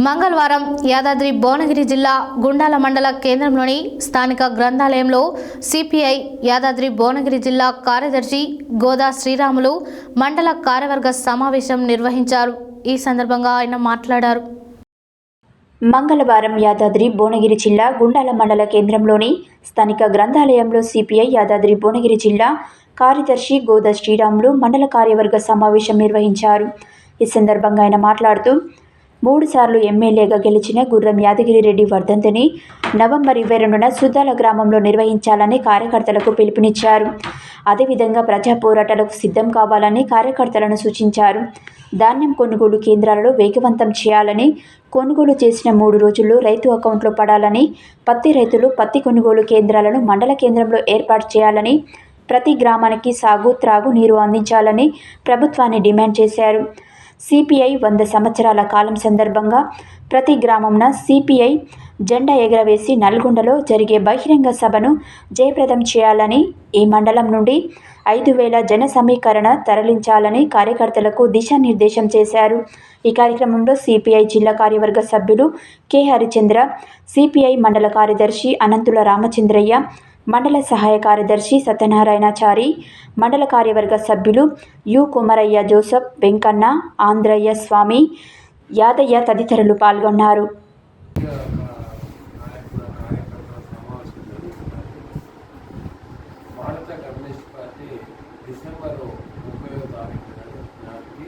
మంగళవారం యాదాద్రి భువనగిరి జిల్లా గుండాల మండల కేంద్రంలోని స్థానిక గ్రంథాలయంలో సిపిఐ యాదాద్రి భువనగిరి జిల్లా కార్యదర్శి గోదా శ్రీరాములు మండల కార్యవర్గ సమావేశం నిర్వహించారు. ఈ సందర్భంగా ఆయన మాట్లాడారు. మంగళవారం యాదాద్రి భువనగిరి జిల్లా గుండాల మండల కేంద్రంలోని స్థానిక గ్రంథాలయంలో సిపిఐ యాదాద్రి భువనగిరి జిల్లా కార్యదర్శి గోదా శ్రీరాములు మండల కార్యవర్గ సమావేశం నిర్వహించారు. ఈ సందర్భంగా ఆయన మాట్లాడుతూ 3 సార్లు ఎమ్మెల్యేగా గెలిచిన గుర్రం యాదగిరిరెడ్డి వర్ధంతిని నవంబర్ 22న సుద్దాల గ్రామంలో నిర్వహించాలని కార్యకర్తలకు పిలుపునిచ్చారు. అదేవిధంగా ప్రజా పోరాటాలకు సిద్ధం కావాలని కార్యకర్తలను సూచించారు. ధాన్యం కొనుగోలు కేంద్రాలను వేగవంతం చేయాలని, కొనుగోలు చేసిన 3 రోజుల్లో రైతు అకౌంట్లో పడాలని, పత్తి రైతులు పత్తి కొనుగోలు కేంద్రాలను మండల కేంద్రంలో ఏర్పాటు చేయాలని, ప్రతి గ్రామానికి సాగు, త్రాగు నీరు అందించాలని ప్రభుత్వాన్ని డిమాండ్ చేశారు. సిపిఐ 100 సంవత్సరాల కాలం సందర్భంగా ప్రతి గ్రామంన సిపిఐ జెండా ఎగరవేసి నల్గొండలో జరిగే బహిరంగ సభను జయప్రదం చేయాలని, ఈ మండలం నుండి 5,000 జన సమీకరణ తరలించాలని కార్యకర్తలకు దిశానిర్దేశం చేశారు. ఈ కార్యక్రమంలో సిపిఐ జిల్లా కార్యవర్గ సభ్యులు కె హరిచంద్ర, సిపిఐ మండల కార్యదర్శి అనంతుల రామచంద్రయ్య, మండల సహాయ కార్యదర్శి సత్యనారాయణచారి, మండల కార్యవర్గ సభ్యులు యు కుమరయ్య, జోసఫ్, వెంకన్న, ఆంధ్రయ్య స్వామి, యాదయ్య తదితరులు పాల్గొన్నారు. భారత కమ్యూనిస్ట్ పార్టీ డిసెంబర్ 30వ తారీఖు నాటికి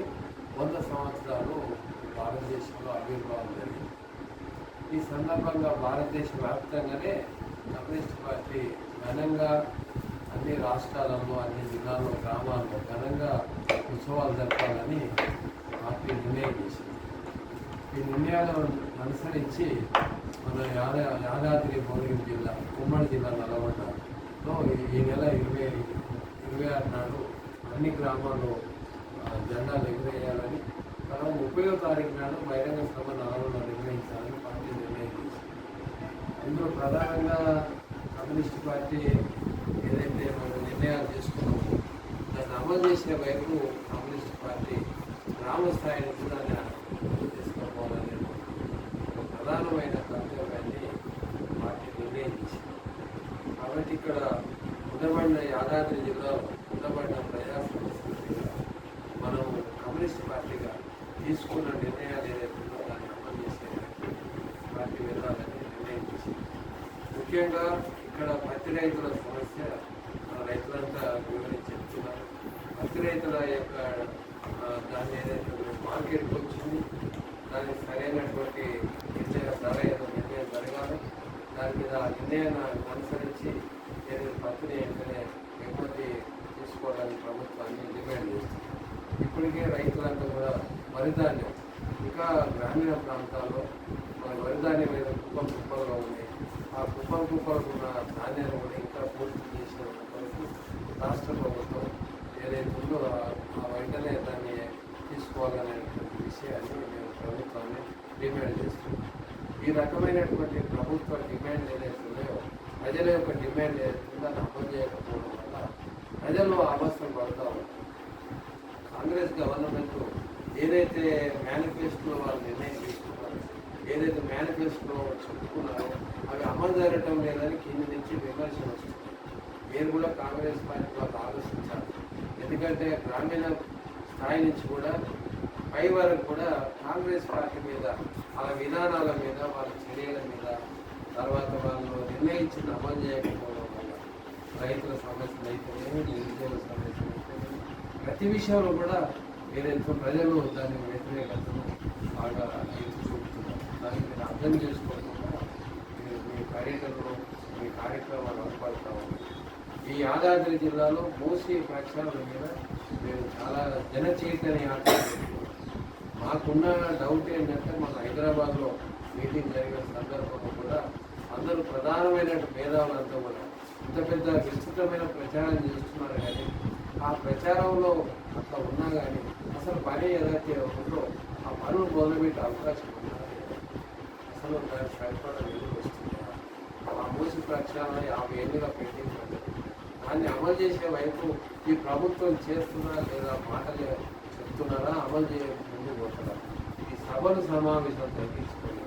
100 సంవత్సరాలు భారతదేశంలో ఆవిర్భావం జరిగింది. ఈ సందర్భంగా భారతదేశ వ్యాప్తంగానే కమ్యూనిస్ట్ పార్టీ ఘనంగా అన్ని రాష్ట్రాలలో, అన్ని జిల్లాల్లో, గ్రామాల్లో ఘనంగా ఉత్సవాలు జరపాలని పార్టీ నిర్ణయం చేసింది. ఈ నిర్ణయాలను అనుసరించి మన యాదాద్రి భువనగిరి జిల్లా, ఉమ్మడి జిల్లా నల్గొండలో ఈ నెల 26 నాడు అన్ని గ్రామాల్లో జెండాలు ఎగురేయాలని, తర్వాత 30వ తారీఖు నాడు బహిరంగ సభ నల్గొండలో నిర్వహించాలని పార్టీ నిర్ణయం చేసింది. ఇందులో ప్రధానంగా కమ్యూనిస్ట్ పార్టీ ఏదైతే మనం నిర్ణయాలు తీసుకున్నామో దాన్ని అమలు చేసే వైపు కమ్యూనిస్ట్ పార్టీ గ్రామ స్థాయి నుంచి దాన్ని తీసుకోవాలనే ఒక ప్రధానమైన కర్తవ్యాన్ని పార్టీ నిర్ణయం చేసింది. కాబట్టి ఇక్కడ ఉండబడిన యాదాద్రి జిల్లాలో ఉండబడిన ప్రజా సమస్యలు మనం కమ్యూనిస్ట్ పార్టీగా తీసుకున్న నిర్ణయాలు ఏదైతే ఉందో దాన్ని అమలు చేసే పార్టీ వెళ్ళాలని నిర్ణయం చేసింది. ముఖ్యంగా ఇక్కడ పత్తి రైతుల సమస్య రైతులంతా వివరించి చెప్తున్నారు. పత్తి రైతుల యొక్క దాన్ని ఏదైతే మార్కెట్కి వచ్చింది, దానికి సరైనటువంటి నిర్ణయం జరగాలి. దాని మీద ఆ నిర్ణయాన్ని అనుసరించి ఏదైతే పత్తిని వెంటనే ఎగుమతి తీసుకోవడానికి ప్రభుత్వాన్ని డిమాండ్ చేస్తుంది. ఇప్పటికే రైతులంతా కూడా వరిధాన్యం, ఇంకా గ్రామీణ ప్రాంతాల్లో మన వరిధాన్యం మీద కుప్పలుగా ఉన్నాయి. ఆ కుప్పలకు ఉన్న ధాన్యాన్ని కూడా ఇంకా పూర్తి చేసిన వరకు రాష్ట్ర ప్రభుత్వం ఏదైతే ఉందో ఆ వెంటనే దాన్ని తీసుకోవాలనేటువంటి విషయాన్ని మేము ప్రభుత్వాన్ని డిమాండ్ చేస్తున్నాం. ఈ రకమైనటువంటి ప్రభుత్వ డిమాండ్ ఏదైతే ఉన్నాయో, ప్రజల యొక్క డిమాండ్ ఏదైతే ఉందో దాన్ని అమలు చేయకపోవడం వల్ల ప్రజలు అవసరం పడతా ఉంటారు. కాంగ్రెస్ గవర్నమెంట్ ఏదైతే మేనిఫెస్టోలో వాళ్ళు నిర్ణయం తీసుకున్నారో, ఏదైతే మేనిఫెస్టోలో చెప్పుకున్నారో అవి అమలు జరగటం లేదని కింది నుంచి విమర్శలు వస్తుంది. మీరు కూడా కాంగ్రెస్ పార్టీ వాళ్ళు ఆలోచించాలి. ఎందుకంటే గ్రామీణ స్థాయి నుంచి కూడా పై వరకు కూడా కాంగ్రెస్ పార్టీ మీద, వాళ్ళ విధానాల మీద, వాళ్ళ చర్యల మీద, తర్వాత వాళ్ళు నిర్ణయించిన అమలు చేయకపోవడం వల్ల రైతుల సమస్యలు అయితేనేమి, నిరుద్యోగ సమస్యలు అయితేనేమి, ప్రతి విషయంలో కూడా ఏదైతే ప్రజలు దాని వ్యతిరేకతను బాగా ఎత్తి చూపుతున్నారు. దాన్ని మీరు అర్థం చేసుకోకుండా మీ పర్యటనలు, మీ కార్యక్రమాలు అమలుపడతా ఉన్నాయి. ఈ యాదాద్రి జిల్లాలో మూసీ ప్రక్షాళన మీద మేము చాలా జనచైతన్య యాత్ర మాకున్న డౌట్ ఏంటంటే, మన హైదరాబాద్లో మీటింగ్ జరిగిన సందర్భంలో కూడా అందరూ ప్రధానమైన మేధావులంతా కూడా ఇంత పెద్ద విస్తృతమైన ప్రచారం చేస్తున్నారు. కానీ ఆ ప్రచారంలో అట్లా ఉన్నా కానీ అసలు పని ఏదైతే ఉందో ఆ పనులు మొదలుపెట్టే అవకాశం ఉన్నారు. అసలు దానికి సరిపడ నిధులు వస్తున్నాయి. ఆ మూసి ప్రక్షాళన 50 ఏళ్ళుగా పెండింగ్ పడ్డది. దాన్ని అమలు చేసే వైపు ఈ ప్రభుత్వం చేస్తున్నా లేదా మాటలు చెప్తున్నారా, అమలు చేయ ముందుకు పోతున్నారా? ఈ సభను సమావేశం తగ్గించుకొని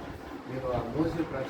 మీరు ఆ మూసి